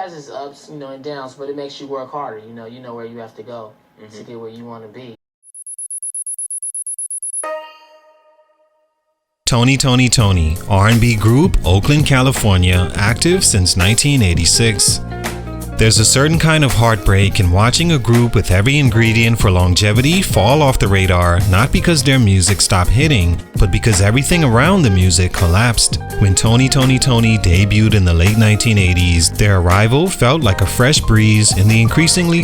has its ups, and downs, but it makes you work harder. You know where you have to go to get where you want to be. Toni, R&B group, Oakland, California, active since 1986. There's a certain kind of heartbreak in watching a group with every ingredient for longevity fall off the radar, not because their music stopped hitting, but because everything around the music collapsed. When Toni debuted in the late 1980s, their arrival felt like a fresh breeze in the increasingly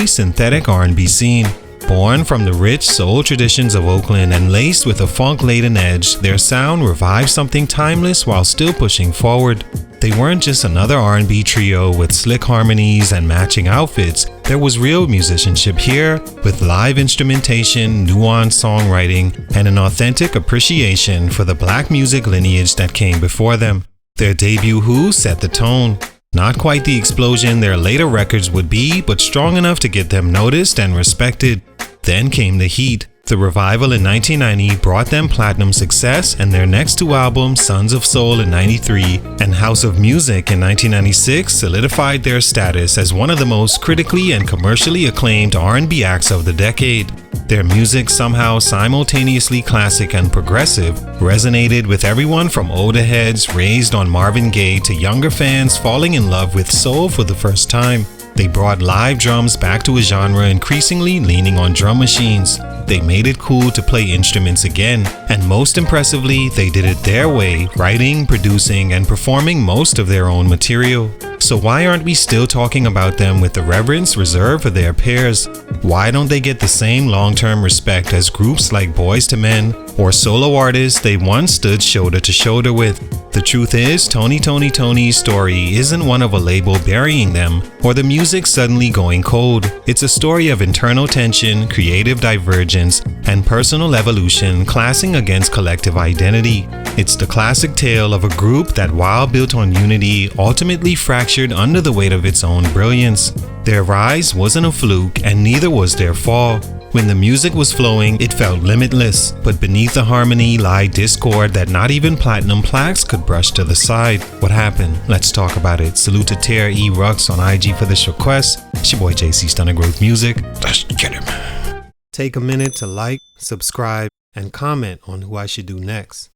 synthetic R&B scene. Born from the rich soul traditions of Oakland and laced with a funk-laden edge, their sound revived something timeless while still pushing forward. They weren't just another R&B trio with slick harmonies and matching outfits. There was real musicianship here, with live instrumentation, nuanced songwriting, and an authentic appreciation for the black music lineage that came before them. Their debut Who set the tone. Not quite the explosion their later records would be, but strong enough to get them noticed and respected. Then came the heat. The revival in 1990 brought them platinum success, and their next two albums, Sons of Soul in 93 and House of Music in 1996, solidified their status as one of the most critically and commercially acclaimed R&B acts of the decade. Their music, somehow simultaneously classic and progressive, resonated with everyone from older heads raised on Marvin Gaye to younger fans falling in love with soul for the first time. They brought live drums back to a genre increasingly leaning on drum machines. They made it cool to play instruments again, and most impressively, they did it their way, writing, producing, and performing most of their own material. So why aren't we still talking about them with the reverence reserved for their peers? Why don't they get the same long-term respect as groups like Boyz II Men or solo artists they once stood shoulder to shoulder with? The truth is, Toni's story isn't one of a label burying them or the music suddenly going cold. It's a story of internal tension, creative divergence, and personal evolution clashing against collective identity. It's the classic tale of a group that, while built on unity, ultimately fractured under the weight of its own brilliance. Their rise wasn't a fluke, and neither was their fall. When the music was flowing, it felt limitless, but beneath the harmony lied discord that not even platinum plaques could brush to the side. What happened? Let's talk about it. Salute to Ter E. Rux on IG for this request. It's your boy JC Stunted Growth Music. Let's get him. Take a minute to like, subscribe, and comment on who I should do next.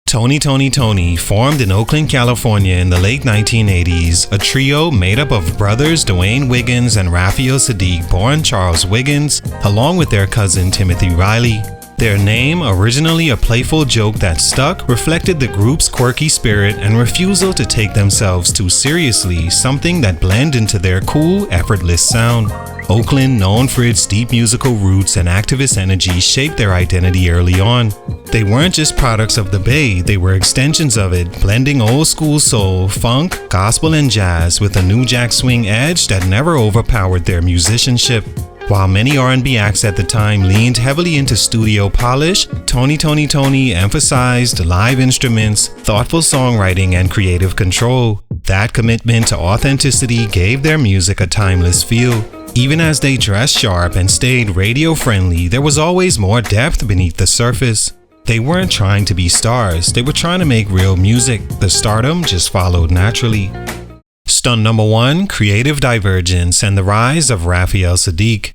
Toni formed in Oakland, California in the late 1980s, a trio made up of brothers Dwayne Wiggins and Raphael Saadiq, born Charles Wiggins, along with their cousin Timothy Riley. Their name, originally a playful joke that stuck, reflected the group's quirky spirit and refusal to take themselves too seriously, something that blended into their cool, effortless sound. Oakland, known for its deep musical roots and activist energy, shaped their identity early on. They weren't just products of the Bay, they were extensions of it, blending old school soul, funk, gospel, and jazz with a new jack swing edge that never overpowered their musicianship. While many R&B acts at the time leaned heavily into studio polish, Toni emphasized live instruments, thoughtful songwriting, and creative control. That commitment to authenticity gave their music a timeless feel. Even as they dressed sharp and stayed radio-friendly, there was always more depth beneath the surface. They weren't trying to be stars, they were trying to make real music. The stardom just followed naturally. Stunt number 1, Creative Divergence and the Rise of Raphael Saadiq.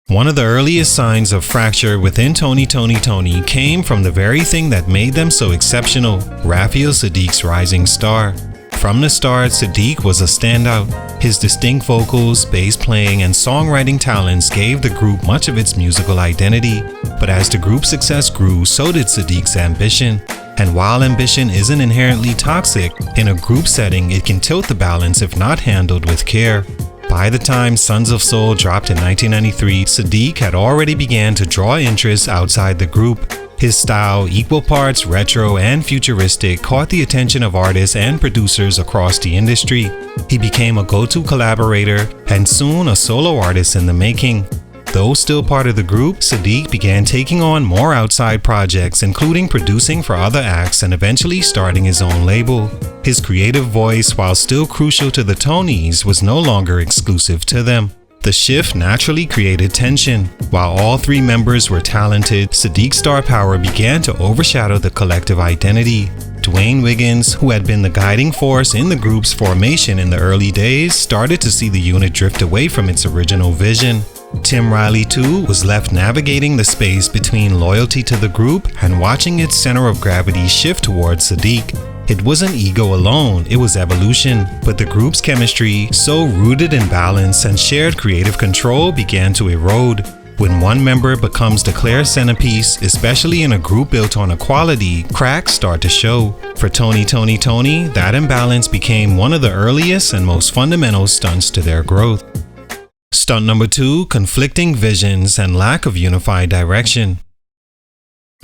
One of the earliest signs of fracture within Toni came from the very thing that made them so exceptional, Raphael Saadiq's rising star. From the start, Saadiq was a standout. His distinct vocals, bass playing, and songwriting talents gave the group much of its musical identity. But as the group's success grew, so did Saadiq's ambition. And while ambition isn't inherently toxic, in a group setting it can tilt the balance if not handled with care. By the time Sons of Soul dropped in 1993, Saadiq had already began to draw interest outside the group. His style, equal parts retro and futuristic, caught the attention of artists and producers across the industry. He became a go-to collaborator and soon a solo artist in the making. Though still part of the group, Saadiq began taking on more outside projects, including producing for other acts and eventually starting his own label. His creative voice, while still crucial to the Tonis, was no longer exclusive to them. The shift naturally created tension. While all three members were talented, Saadiq's star power began to overshadow the collective identity. Dwayne Wiggins, who had been the guiding force in the group's formation in the early days, started to see the unit drift away from its original vision. Tim Riley, too, was left navigating the space between loyalty to the group and watching its center of gravity shift towards Saadiq. It wasn't ego alone, it was evolution, but the group's chemistry, so rooted in balance and shared creative control, began to erode. When one member becomes the clear centerpiece, especially in a group built on equality, cracks start to show. For Toni, that imbalance became one of the earliest and most fundamental stunts to their growth. Stunt number 2, conflicting visions and lack of unified direction.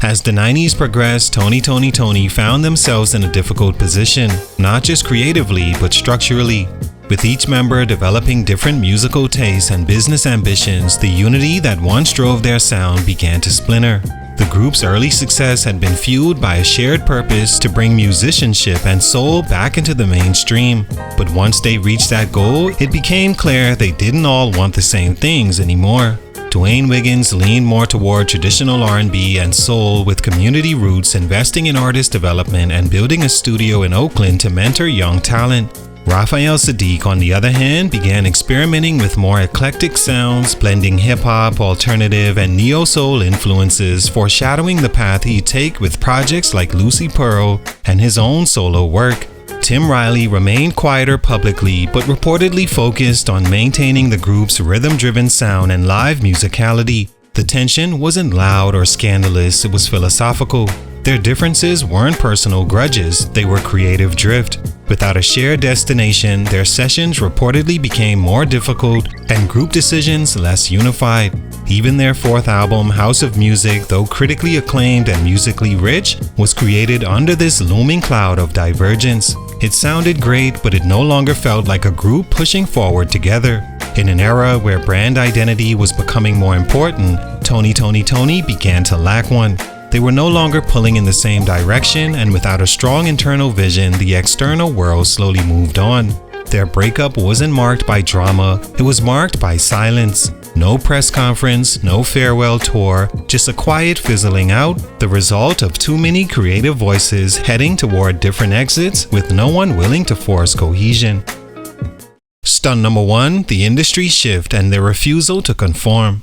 As the 90s progressed, Toni found themselves in a difficult position, not just creatively, but structurally. With each member developing different musical tastes and business ambitions, the unity that once drove their sound began to splinter. The group's early success had been fueled by a shared purpose to bring musicianship and soul back into the mainstream. But once they reached that goal, it became clear they didn't all want the same things anymore. Dwayne Wiggins leaned more toward traditional R&B and soul, with community roots, investing in artist development and building a studio in Oakland to mentor young talent. Raphael Saadiq, on the other hand, began experimenting with more eclectic sounds, blending hip-hop, alternative, and neo-soul influences, foreshadowing the path he'd take with projects like Lucy Pearl and his own solo work. Tim Riley remained quieter publicly, but reportedly focused on maintaining the group's rhythm-driven sound and live musicality. The tension wasn't loud or scandalous, it was philosophical. Their differences weren't personal grudges, they were creative drift. Without a shared destination, their sessions reportedly became more difficult and group decisions less unified. Even their fourth album, House of Music, though critically acclaimed and musically rich, was created under this looming cloud of divergence. It sounded great, but it no longer felt like a group pushing forward together. In an era where brand identity was becoming more important, Toni began to lack one. They were no longer pulling in the same direction, and without a strong internal vision, the external world slowly moved on. Their breakup wasn't marked by drama, it was marked by silence. No press conference, no farewell tour, just a quiet fizzling out, the result of too many creative voices heading toward different exits with no one willing to force cohesion. Stunt number 1, the industry shift and their refusal to conform.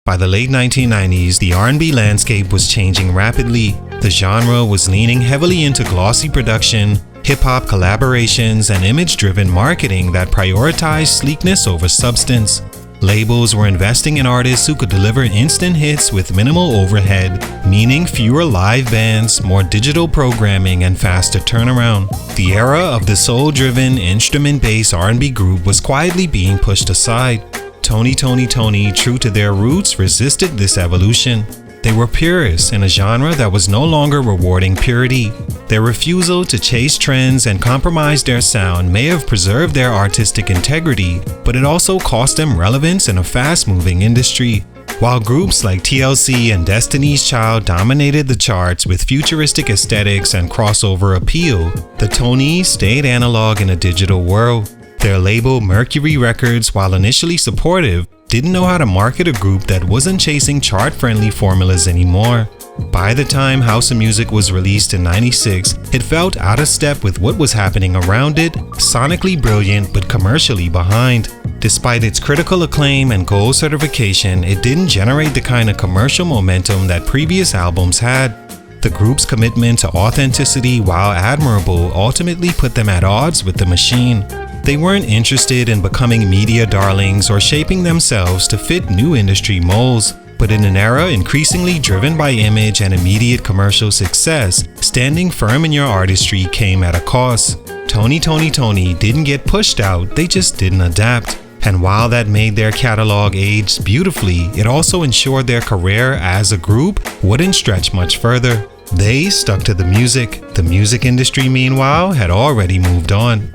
By the late 1990s, the R&B landscape was changing rapidly. The genre was leaning heavily into glossy production, hip-hop collaborations, and image-driven marketing that prioritized sleekness over substance. Labels were investing in artists who could deliver instant hits with minimal overhead, meaning fewer live bands, more digital programming, and faster turnaround. The era of the soul-driven, instrument-based R&B group was quietly being pushed aside. Toni, true to their roots, resisted this evolution. They were purists in a genre that was no longer rewarding purity. Their refusal to chase trends and compromise their sound may have preserved their artistic integrity, but it also cost them relevance in a fast-moving industry. While groups like TLC and Destiny's Child dominated the charts with futuristic aesthetics and crossover appeal, the Tonis stayed analog in a digital world. Their label, Mercury Records, while initially supportive, didn't know how to market a group that wasn't chasing chart-friendly formulas anymore. By the time House of Music was released in '96, it felt out of step with what was happening around it, sonically brilliant but commercially behind. Despite its critical acclaim and gold certification, it didn't generate the kind of commercial momentum that previous albums had. The group's commitment to authenticity, while admirable, ultimately put them at odds with the machine. They weren't interested in becoming media darlings or shaping themselves to fit new industry molds, but in an era increasingly driven by image and immediate commercial success, standing firm in your artistry came at a cost. Toni didn't get pushed out, they just didn't adapt. And while that made their catalog age beautifully, it also ensured their career as a group wouldn't stretch much further. They stuck to the music. The music industry, meanwhile, had already moved on.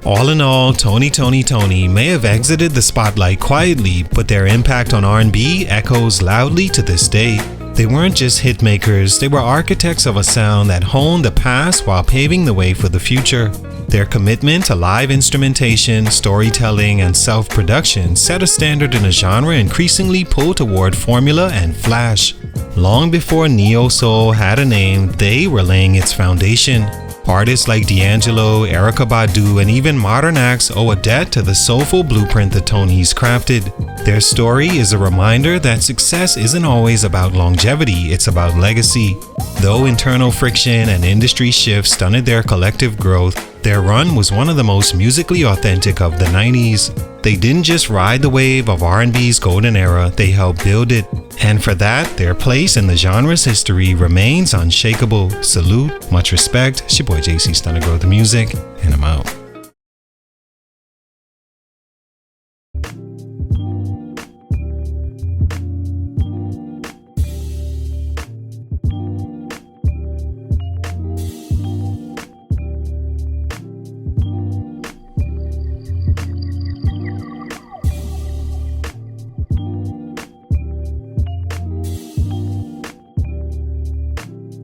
All in all, Toni may have exited the spotlight quietly, but their impact on R&B echoes loudly to this day. They weren't just hit makers, they were architects of a sound that honed the past while paving the way for the future. Their commitment to live instrumentation, storytelling, and self-production set a standard in a genre increasingly pulled toward formula and flash. Long before neo-soul had a name, they were laying its foundation. Artists like D'Angelo, Erykah Badu, and even modern acts owe a debt to the soulful blueprint the Tonys crafted. Their story is a reminder that success isn't always about longevity, it's about legacy. Though internal friction and industry shifts stunted their collective growth, their run was one of the most musically authentic of the 90s. They didn't just ride the wave of R&B's golden era, they helped build it. And for that, their place in the genre's history remains unshakable. Salute, much respect. It's your boy JC, StuntedGrowthMusic, and I'm out.